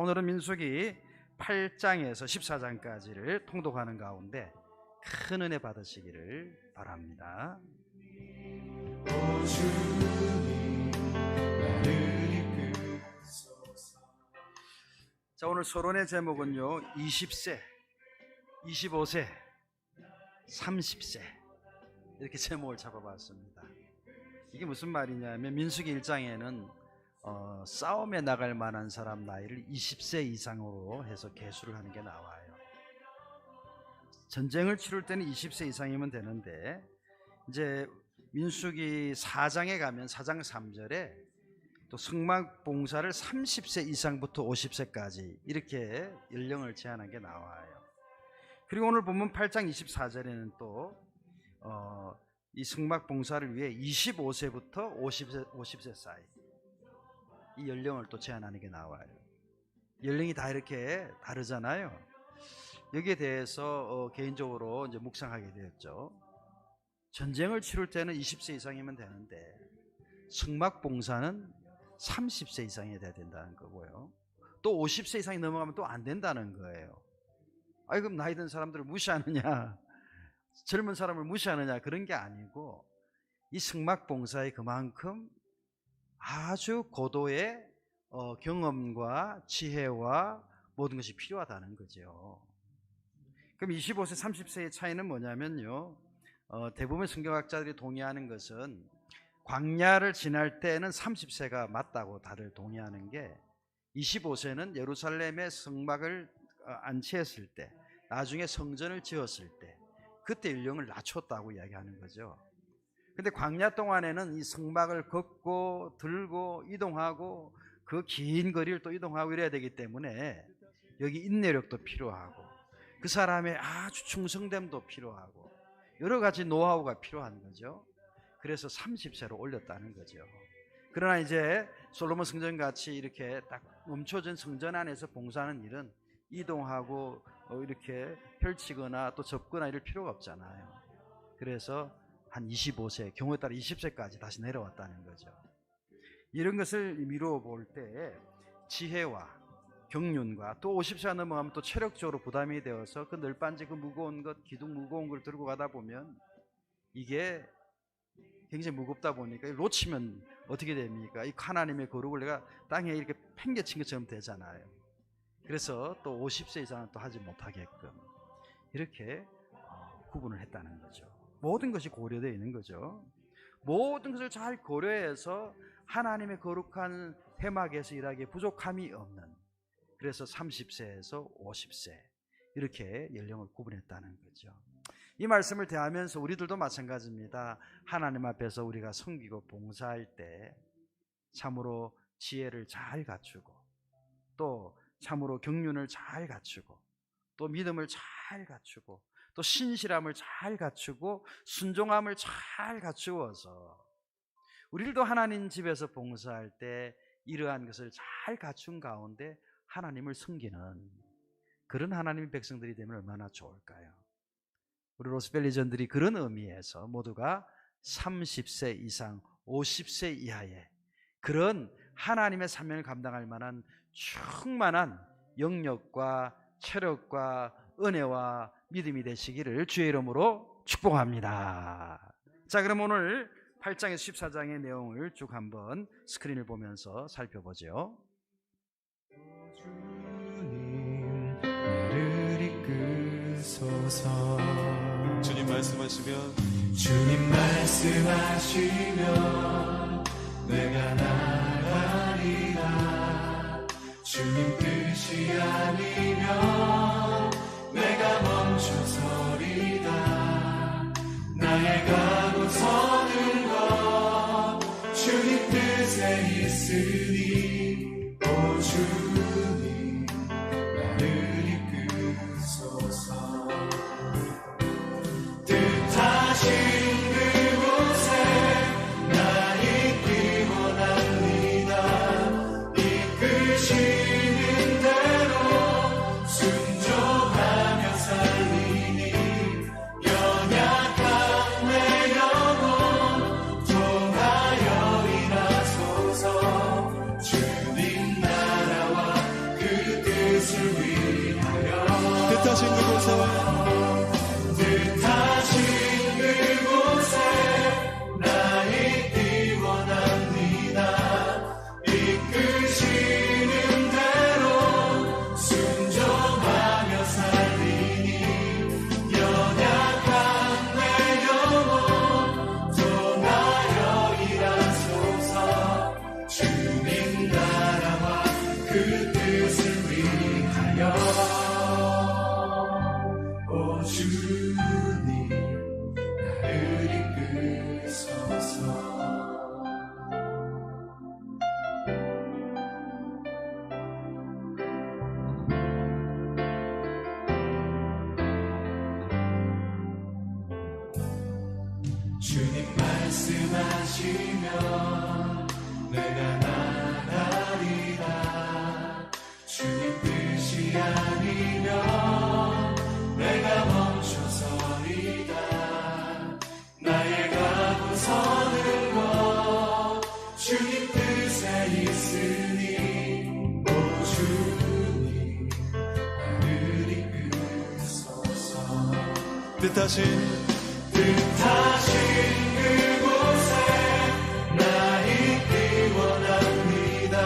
오늘은 민수기 8장에서 14장까지를 통독하는 가운데 큰 은혜 받으시기를 바랍니다. 자, 오늘 서론의 제목은요 20세, 25세, 30세 이렇게 제목을 잡아봤습니다. 이게 무슨 말이냐면 민수기 1장에는 싸움에 나갈 만한 사람 나이를 20세 이상으로 해서 계수를 하는 게 나와요. 전쟁을 치를 때는 20세 이상이면 되는데 이제 민수기 4장에 가면 4장 3절에 또 성막봉사를 30세 이상부터 50세까지 이렇게 연령을 제한한 게 나와요. 그리고 오늘 보면 8장 24절에는 또 이 성막봉사를 위해 25세부터 50세 사이 이 연령을 또 제한하는 게 나와요. 연령이 다 이렇게 다르잖아요. 여기에 대해서 개인적으로 이제 묵상하게 되었죠. 전쟁을 치를 때는 20세 이상이면 되는데 성막봉사는 30세 이상이 돼야 된다는 거고요. 또 50세 이상이 넘어가면 또 안 된다는 거예요. 아이 그럼 나이 든 사람들을 무시하느냐, 젊은 사람을 무시하느냐, 그런 게 아니고 이 성막봉사에 그만큼 아주 고도의 경험과 지혜와 모든 것이 필요하다는 거죠. 그럼 25세, 30세의 차이는 뭐냐면요, 대부분 성경학자들이 동의하는 것은 광야를 지날 때는 30세가 맞다고 다들 동의하는 게 25세는 예루살렘의 성막을 안치했을 때, 나중에 성전을 지었을 때 그때 연령을 낮췄다고 이야기하는 거죠. 근데 광야 동안에는 이 성막을 걷고 들고 이동하고 그 긴 거리를 또 이동하고 이래야 되기 때문에 여기 인내력도 필요하고 그 사람의 아주 충성됨도 필요하고 여러 가지 노하우가 필요한 거죠. 그래서 30세로 올렸다는 거죠. 그러나 이제 솔로몬 성전 같이 이렇게 딱 멈춰진 성전 안에서 봉사하는 일은 이동하고 이렇게 펼치거나 또 접거나 이럴 필요가 없잖아요. 그래서 한 25세, 경우에 따라 20세까지 다시 내려왔다는 거죠. 이런 것을 미루어 볼 때 지혜와 경륜과 또 50세가 넘어가면 또 체력적으로 부담이 되어서 그 널빤지 그 무거운 것, 기둥 무거운 걸 들고 가다 보면 이게 굉장히 무겁다 보니까 놓치면 어떻게 됩니까? 이 하나님의 거룩을 내가 땅에 이렇게 팽개친 것처럼 되잖아요. 그래서 또 50세 이상은 또 하지 못하게끔 이렇게 구분을 했다는 거죠. 모든 것이 고려되어 있는 거죠. 모든 것을 잘 고려해서 하나님의 거룩한 회막에서 일하기에 부족함이 없는, 그래서 30세에서 50세 이렇게 연령을 구분했다는 거죠. 이 말씀을 대하면서 우리들도 마찬가지입니다. 하나님 앞에서 우리가 섬기고 봉사할 때 참으로 지혜를 잘 갖추고 또 참으로 경륜을 잘 갖추고 또 믿음을 잘 갖추고 또 신실함을 잘 갖추고 순종함을 잘 갖추어서 우리들도 하나님 집에서 봉사할 때 이러한 것을 잘 갖춘 가운데 하나님을 섬기는 그런 하나님의 백성들이 되면 얼마나 좋을까요? 우리 로스벨리전들이 그런 의미에서 모두가 30세 이상 50세 이하의 그런 하나님의 사명을 감당할 만한 충만한 영역과 체력과 은혜와 믿음이 되시기를 주의 이름으로 축복합니다. 자, 그럼 오늘 8장에서 14장의 내용을 쭉 한번 스크린을 보면서 살펴보죠. 주님 나를 이끄소서. 주님 말씀하시면 내가 나가리라. 주님 뜻이 아니면 내가 멈춰서리다. 나의 가고 서는 것 주님 뜻에 있으니 오 주님 나를 이끄소서. 뜻하신 그곳에 나 있기 원한다. 뜻을 위하여 뜻하신 그곳에 뜻하신 그곳에 나 있기 원합니다. 이끄시는 대로 순종하며 살리니 연약한 내 영혼 통하여 일하소서. 주님 나라와 그 뜻을 위하여 오 주님 나를 이끄소서. 주님 말씀하시면 내가 나가리라. 주님 뜻이 아니면 내가 멈춰서리다. 나의 가고 서는 것 주님 뜻에 있으니 오 주님 나를 이끄소서. 뜻하신 그곳에 나 있기 원합니다.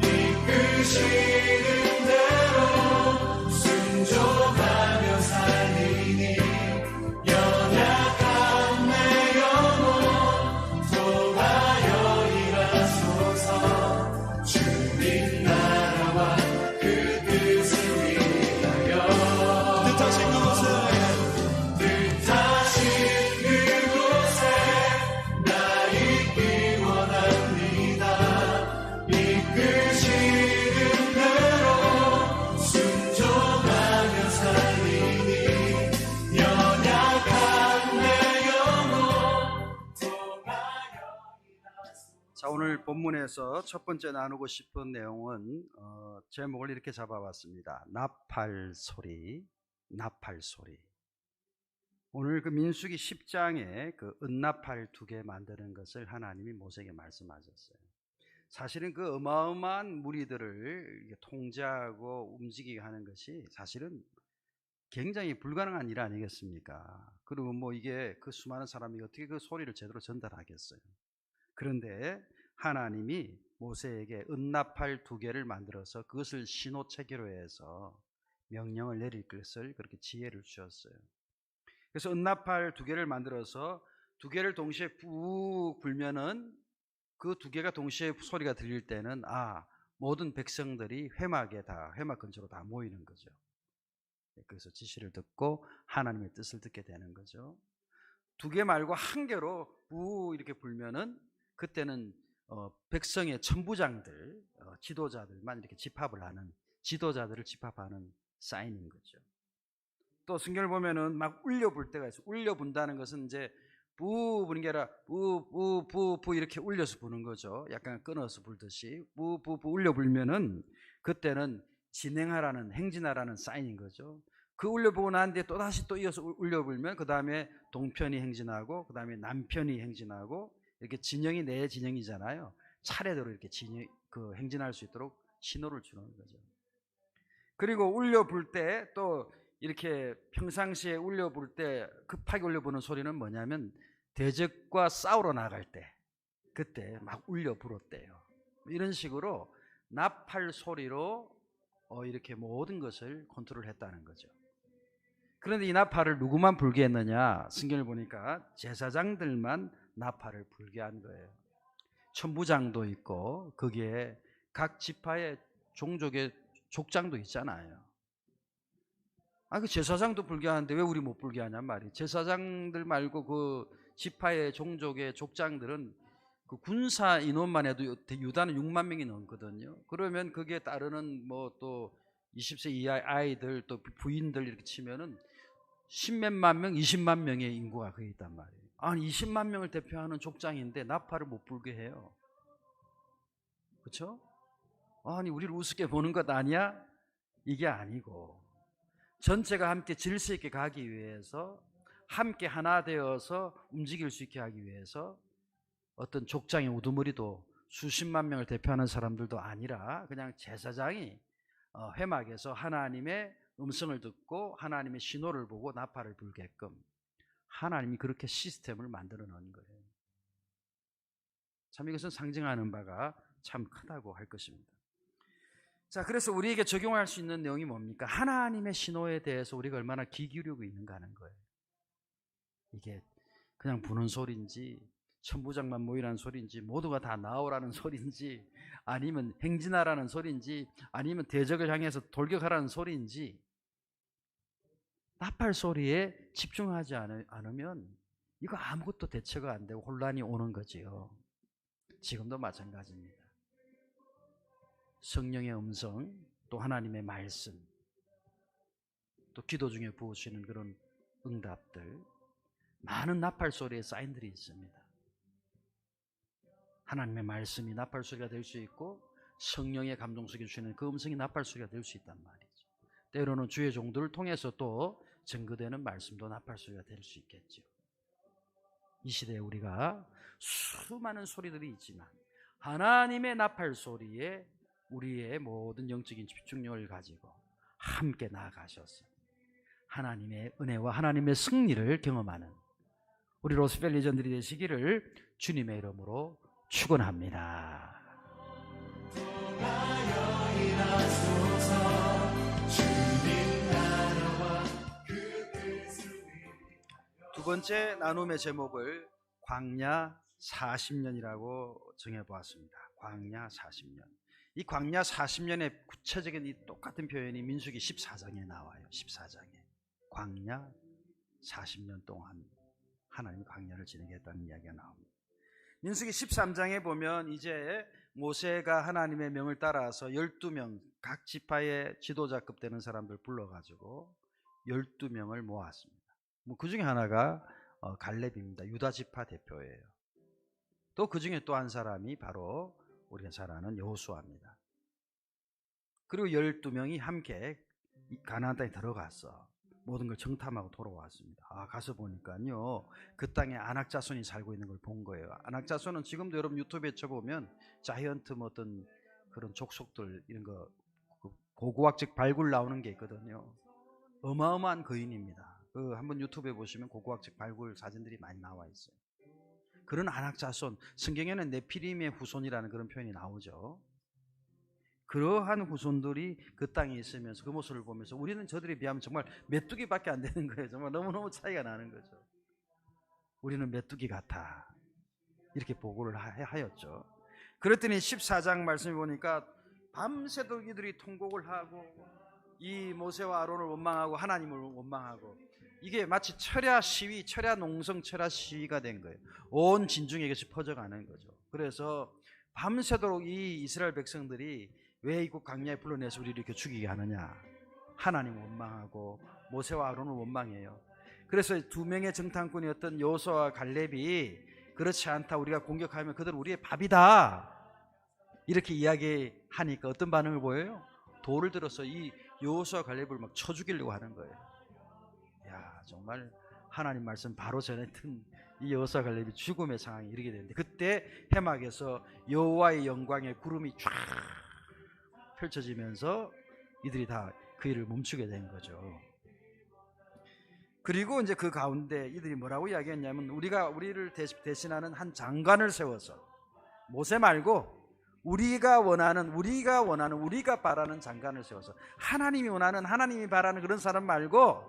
이끄시는 대로 순종하며 살리니 연약한 내 영혼 통하여 일하소서. 주님 나라와 그 뜻을 위하여 뜻하신 그곳에 뜻하신 그곳에 나 있기 원합니다. 이끄시는 대로 순종하며 살리니 연약한 내 영혼 통하여 자, 오늘 본문에서 첫 번째 나누고 싶은 내용은 제목을 이렇게 잡아봤습니다. 나팔 소리, 나팔 소리. 오늘 그 민수기 10장에 그 은나팔 2개 만드는 것을 하나님이 모세에게 말씀하셨어요. 사실은 그 어마어마한 무리들을 이렇게 통제하고 움직이게 하는 것이 사실은 굉장히 불가능한 일 아니겠습니까? 그리고 뭐 이게 그 수많은 사람이 어떻게 그 소리를 제대로 전달하겠어요? 그런데 하나님이 모세에게 은나팔 2개를 만들어서 그것을 신호체계로 해서 명령을 내릴 것을 그렇게 지혜를 주셨어요. 그래서 은나팔 2개를 만들어서 2개를 동시에 푹 불면은 그 2개가 동시에 소리가 들릴 때는 모든 백성들이 회막 근처로 다 모이는 거죠. 그래서 지시를 듣고 하나님의 뜻을 듣게 되는 거죠. 2개 말고 1개로 부 이렇게 불면은 그때는 백성의 천부장들, 지도자들만 이렇게 집합을 하는, 지도자들을 집합하는 사인인 거죠. 또 성경을 보면은 막 울려 불 때가 있어요. 울려 분다는 것은 이제 부 부는 게 아니라 부 이렇게 울려서 부는 거죠. 약간 끊어서 불듯이 부 울려 불면은 그때는 진행하라는, 행진하라는 사인인 거죠. 그 울려 보고 난 뒤에 또 다시 또 이어서 울려 불면 그 다음에 동편이 행진하고 그 다음에 남편이 행진하고 이렇게 진영이 네 진영이잖아요. 차례대로 이렇게 행진할 수 있도록 신호를 주는 거죠. 그리고 울려 불 때 또 이렇게 평상시에 울려 불 때 급하게 울려 부는 소리는 뭐냐면 대적과 싸우러 나갈 때 그때 막 울려 불었대요. 이런 식으로 나팔 소리로 이렇게 모든 것을 컨트롤했다는 거죠. 그런데 이 나팔을 누구만 불게 했느냐? 성경을 보니까 제사장들만 나팔을 불게 한 거예요. 천부장도 있고 거기에 각 지파의 종족의 족장도 있잖아요. 그 제사장도 불게 하는데 왜 우리 못 불게 하냔 말이에요. 제사장들 말고 그 지파의 종족의 족장들은 그 군사 인원만 해도 유다는 6만 명이 넘거든요. 그러면 거기에 따르는 뭐 또 20세 이하 아이들 또 부인들 이렇게 치면은 10몇만 명, 20만 명의 인구가 거기 있단 말이에요. 20만 명을 대표하는 족장인데 나팔을 못 불게 해요. 그렇죠? 우리를 우습게 보는 것 아니야? 이게 아니고 전체가 함께 질서 있게 가기 위해서 함께 하나 되어서 움직일 수 있게 하기 위해서 어떤 족장의 우두머리도 수십만 명을 대표하는 사람들도 아니라 그냥 제사장이 회막에서 하나님의 음성을 듣고 하나님의 신호를 보고 나팔을 불게끔 하나님이 그렇게 시스템을 만들어 놓은 거예요. 참 이것은 상징하는 바가 참 크다고 할 것입니다. 자, 그래서 우리에게 적용할 수 있는 내용이 뭡니까? 하나님의 신호에 대해서 우리가 얼마나 귀 기울이고 있는가 하는 거예요. 이게 그냥 부는 소리인지 천부장만 모이라는 소리인지 모두가 다 나오라는 소리인지 아니면 행진하라는 소리인지 아니면 대적을 향해서 돌격하라는 소리인지 나팔 소리에 집중하지 않으면 이거 아무것도 대처가 안 되고 혼란이 오는 거지요. 지금도 마찬가지입니다. 성령의 음성, 또 하나님의 말씀, 또 기도 중에 부으시는 그런 응답들, 많은 나팔 소리의 사인들이 있습니다. 하나님의 말씀이 나팔 소리가 될 수 있고 성령의 감동 속에 주시는 그 음성이 나팔 소리가 될 수 있단 말이죠. 때로는 주의 종들을 통해서 또 증거되는 말씀도 나팔 소리가 될 수 있겠죠. 이 시대에 우리가 수많은 소리들이 있지만 하나님의 나팔 소리에 우리의 모든 영적인 집중력을 가지고 함께 나아가셔서 하나님의 은혜와 하나님의 승리를 경험하는 우리 로스펠 리전들이 되시기를 주님의 이름으로 축원합니다. 두 번째 나눔의 제목을 광야 40년이라고 정해보았습니다. 광야 40년. 이 광야 40년의 구체적인 이 똑같은 표현이 민수기 14장에 나와요. 14장에 광야 40년 동안 하나님이 광야를 진행했다는 이야기가 나옵니다. 민수기 13장에 보면 이제 모세가 하나님의 명을 따라서 12명 각 지파의 지도자급 되는 사람들 불러가지고 12명을 모았습니다. 그 중에 하나가 갈렙입니다. 유다 지파 대표예요. 또 그 중에 또 한 사람이 바로 우리가 잘 아는 여호수아입니다. 그리고 12명이 함께 가나안 땅에 들어가서 모든 걸 정탐하고 돌아왔습니다. 가서 보니까요, 그 땅에 아낙 자손이 살고 있는 걸 본 거예요. 아낙 자손은 지금도 여러분 유튜브에 쳐보면 자이언트 뭐 어떤 그런 족속들 이런 거 고고학적 발굴 나오는 게 있거든요. 어마어마한 거인입니다. 한번 유튜브에 보시면 고고학적 발굴 사진들이 많이 나와 있어요. 그런 아낙 자손, 성경에는 네피림의 후손이라는 그런 표현이 나오죠. 그러한 후손들이 그 땅에 있으면서 그 모습을 보면서 우리는 저들에 비하면 정말 메뚜기밖에 안 되는 거예요. 정말 너무너무 차이가 나는 거죠. 우리는 메뚜기 같아, 이렇게 보고를 하였죠. 그랬더니 14장 말씀을 보니까 밤새도록 이들이 통곡을 하고 이 모세와 아론을 원망하고 하나님을 원망하고 이게 마치 철야 시위, 철야 농성, 철야 시위가 된 거예요. 온 진중에 이것이 퍼져가는 거죠. 그래서 밤새도록 이 이스라엘 백성들이 왜 이곳 광야에 불러내서 우리를 이렇게 죽이게 하느냐, 하나님을 원망하고 모세와 아론을 원망해요. 그래서 두 명의 정탐꾼이었던 여호수아와 갈렙이 그렇지 않다, 우리가 공격하면 그들은 우리의 밥이다, 이렇게 이야기하니까 어떤 반응을 보여요? 돌을 들어서 이 여호수아 갈렙을 막 쳐 죽이려고 하는 거예요. 야, 정말 하나님 말씀 바로 전했던 이 여호수아 갈렙이 죽음의 상황에 이르게 되는데, 그때 해막에서 여호와의 영광의 구름이 쫙 펼쳐지면서 이들이 다 그 일을 멈추게 된 거죠. 그리고 이제 그 가운데 이들이 뭐라고 이야기했냐면, 우리를 대신하는 한 장관을 세워서, 모세 말고 우리가 바라는 장관을 세워서, 하나님이 원하는, 하나님이 바라는 그런 사람 말고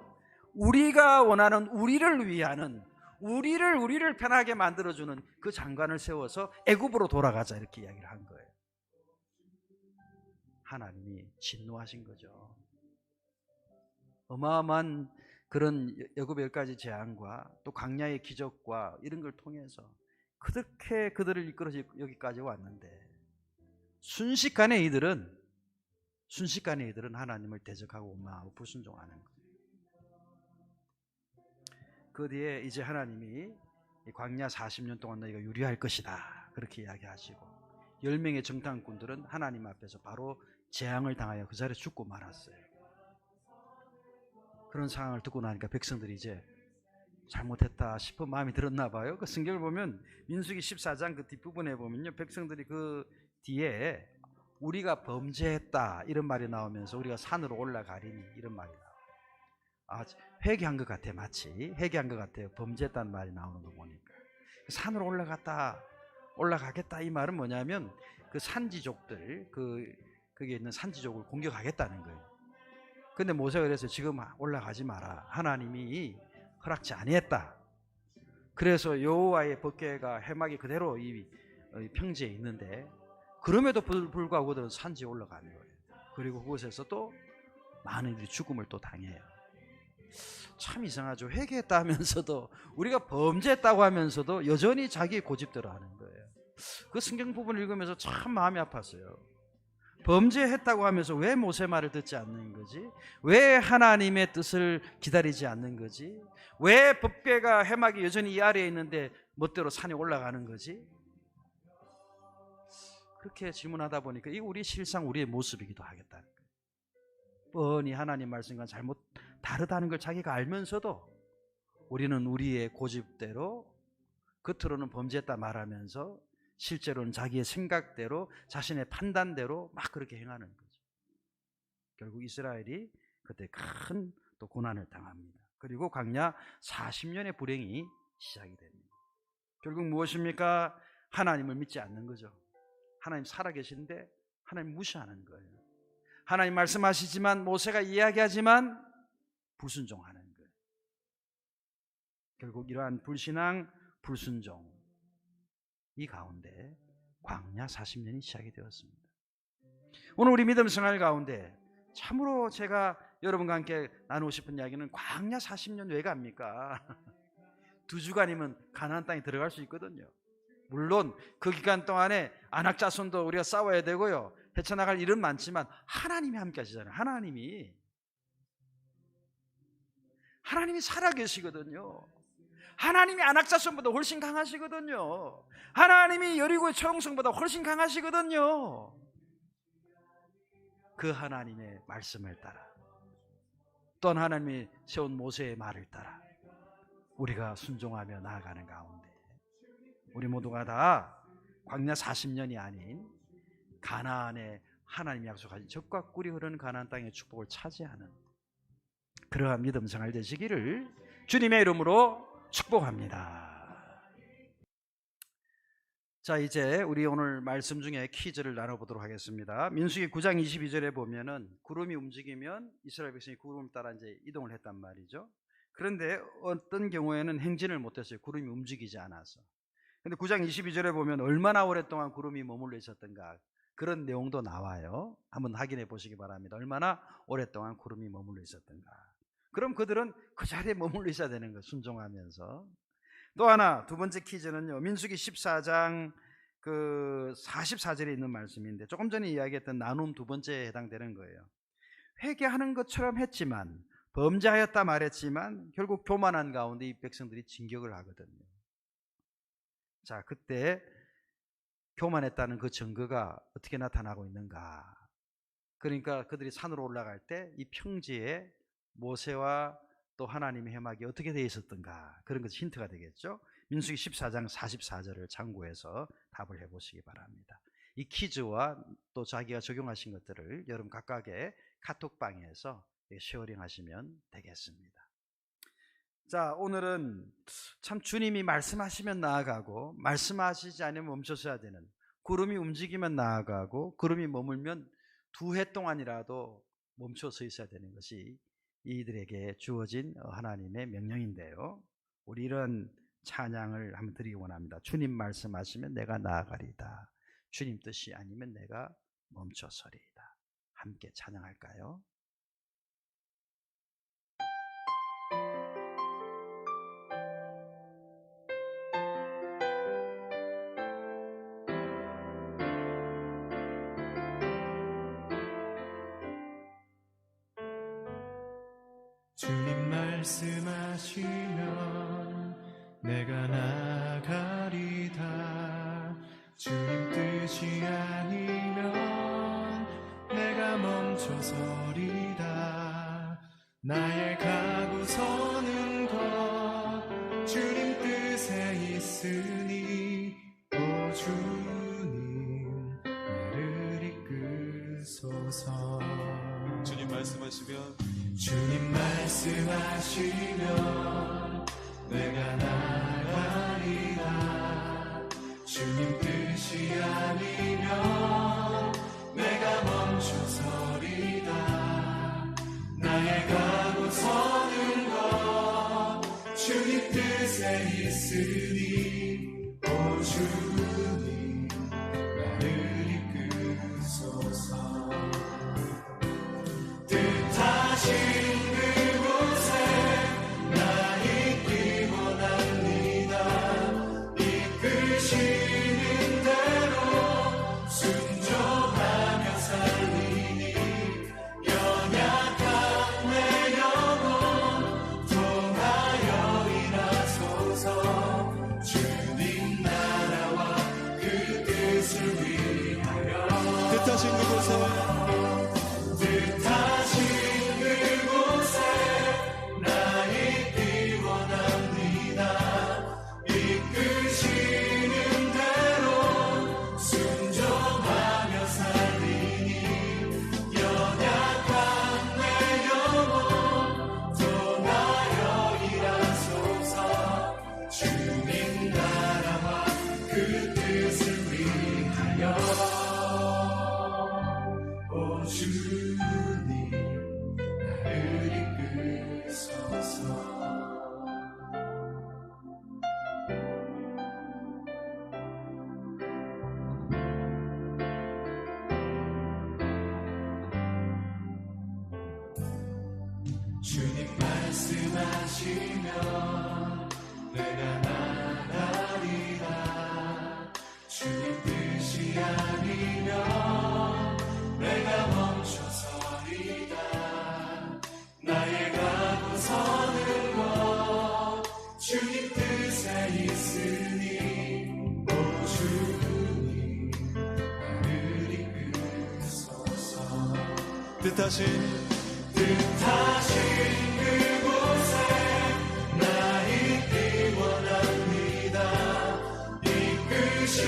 우리가 원하는, 우리를 위하는, 우리를 편하게 만들어주는 그 장관을 세워서 애굽으로 돌아가자, 이렇게 이야기를 한 거예요. 하나님이 진노하신 거죠. 어마어마한 그런 애굽의 10가지 재앙과 또 광야의 기적과 이런 걸 통해서 그렇게 그들을 이끌어서 여기까지 왔는데, 순식간에 이들은 하나님을 대적하고 원망하고 불순종하는 거예요. 그 뒤에 이제 하나님이 이 광야 40년 동안 너희가 유리할 것이다, 그렇게 이야기하시고 10명의 정탐꾼들은 하나님 앞에서 바로 재앙을 당하여 그 자리에 죽고 말았어요. 그런 상황을 듣고 나니까 백성들이 이제 잘못했다 싶은 마음이 들었나 봐요. 그 성경을 보면 민수기 14장 그 뒷부분에 보면요, 백성들이 그 뒤에 우리가 범죄했다 이런 말이 나오면서 우리가 산으로 올라가리니 이런 말이 나와요. 아, 회개한 것 같아. 마치 회개한 것 같아요. 범죄했다는 말이 나오는 거 보니까 산으로 올라가겠다 이 말은 뭐냐면 그 산지족들 거기에 있는 산지족을 공격하겠다는 거예요. 근데 모세가 그래서 지금 올라가지 마라. 하나님이 허락지 아니했다. 그래서 여호와의 법궤가 해막이 그대로 이 평지에 있는데 그럼에도 불구하고 그들은 산지에 올라가는 거예요. 그리고 그곳에서 또 많은 일이 죽음을 또 당해요. 참 이상하죠. 회개했다 하면서도 우리가 범죄했다고 하면서도 여전히 자기 고집대로 하는 거예요. 그 성경 부분을 읽으면서 참 마음이 아팠어요. 범죄했다고 하면서 왜 모세 말을 듣지 않는 거지? 왜 하나님의 뜻을 기다리지 않는 거지? 왜 법궤가 해막이 여전히 이 아래에 있는데 멋대로 산에 올라가는 거지? 그렇게 질문하다 보니까 이거 우리 실상 우리의 모습이기도 하겠다는 거예요. 뻔히 하나님 말씀과 잘못 다르다는 걸 자기가 알면서도 우리는 우리의 고집대로 겉으로는 범죄했다 말하면서 실제로는 자기의 생각대로 자신의 판단대로 막 그렇게 행하는 거죠. 결국 이스라엘이 그때 큰 또 고난을 당합니다. 그리고 광야 40년의 불행이 시작이 됩니다. 결국 무엇입니까? 하나님을 믿지 않는 거죠. 하나님 살아계신데 하나님 무시하는 거예요. 하나님 말씀하시지만 모세가 이야기하지만 불순종하는 거예요. 결국 이러한 불신앙, 불순종 이 가운데 광야 40년이 시작이 되었습니다. 오늘 우리 믿음 생활 가운데 참으로 제가 여러분과 함께 나누고 싶은 이야기는 광야 40년 왜 갑니까? 2주간이면 가나안 땅에 들어갈 수 있거든요. 물론 그 기간 동안에 안악자손도 우리가 싸워야 되고요. 헤쳐나갈 일은 많지만 하나님이 함께 하시잖아요. 하나님이 살아계시거든요. 하나님이 안악자손보다 훨씬 강하시거든요. 하나님이 여리고의 초용성보다 훨씬 강하시거든요. 그 하나님의 말씀을 따라 또 하나님이 세운 모세의 말을 따라 우리가 순종하며 나아가는 가운데 우리 모두가 다 광야 40년이 아닌 가나안의 하나님이 약속하신 젖과 꿀이 흐르는 가나안 땅의 축복을 차지하는 그러한 믿음 생활 되시기를 주님의 이름으로 축복합니다. 자, 이제 우리 오늘 말씀 중에 퀴즈를 나눠보도록 하겠습니다. 민수기 9장 22절에 보면은 구름이 움직이면 이스라엘 백성이 구름을 따라 이제 이동을 했단 말이죠. 그런데 어떤 경우에는 행진을 못했어요. 구름이 움직이지 않아서. 근데 9장 22절에 보면 얼마나 오랫동안 구름이 머물러 있었던가 그런 내용도 나와요. 한번 확인해 보시기 바랍니다. 얼마나 오랫동안 구름이 머물러 있었던가. 그럼 그들은 그 자리에 머물러 있어야 되는 거예요. 순종하면서. 또 하나, 두 번째 퀴즈는요. 민수기 14장 그 44절에 있는 말씀인데 조금 전에 이야기했던 나눔 두 번째에 해당되는 거예요. 회개하는 것처럼 했지만 범죄하였다 말했지만 결국 교만한 가운데 이 백성들이 진격을 하거든요. 자, 그때 교만했다는 그 증거가 어떻게 나타나고 있는가? 그러니까 그들이 산으로 올라갈 때 이 평지에 모세와 또 하나님의 해막이 어떻게 되어 있었던가 그런 것이 힌트가 되겠죠. 민수기 14장 44절을 참고해서 답을 해보시기 바랍니다. 이 퀴즈와 또 자기가 적용하신 것들을 여러분 각각의 카톡방에서 쉐어링 하시면 되겠습니다. 자, 오늘은 참 주님이 말씀하시면 나아가고 말씀하시지 않으면 멈춰서야 되는, 구름이 움직이면 나아가고 구름이 머물면 2해 동안이라도 멈춰 서 있어야 되는 것이 이들에게 주어진 하나님의 명령인데요. 우리 이런 찬양을 한번 드리기 원합니다. 주님 말씀하시면 내가 나아가리다. 주님 뜻이 아니면 내가 멈춰서리이다. 함께 찬양할까요? 주님 말씀하시면 내가 나가리다. 주님 뜻이 아니면 내가 멈춰서리다. 나의 가고 서는 것 주님 뜻에 있으니 오 주님 나를 이끌 말씀하시면 주님 말씀하시면 내가 나가리라. 주님 뜻이 아니면 내가 멈춰서리다. 나의 가고 서는 것 주님 뜻에 있으니 오 주님 나를 이끄소서. 뜻하신 그곳에 나 있기 원합니다. 이끄시는 대로 순종하며 살리니 연약한 내 영혼 통하여 일하소서. 주님 나라와 그 뜻을 위하여 뜻하신 그곳에 뜻하신 그곳에 나 있기 원합니다. 이끄시는 대로 순종하며 살리니 연약한 내 영혼 통하여 일하소서. 주님 나라와 그 뜻을 위하여 오 주님 나를 이끄소서. 주님 말씀하시면 내가 나가리라. 주님 뜻이 아니면 내가 멈춰서리다. 나의 가고 서는 것 주님 뜻에 있으니 오 주님 나를 이끄소서. 뜻하신 그곳에 나 있기 원합니다. 이끄시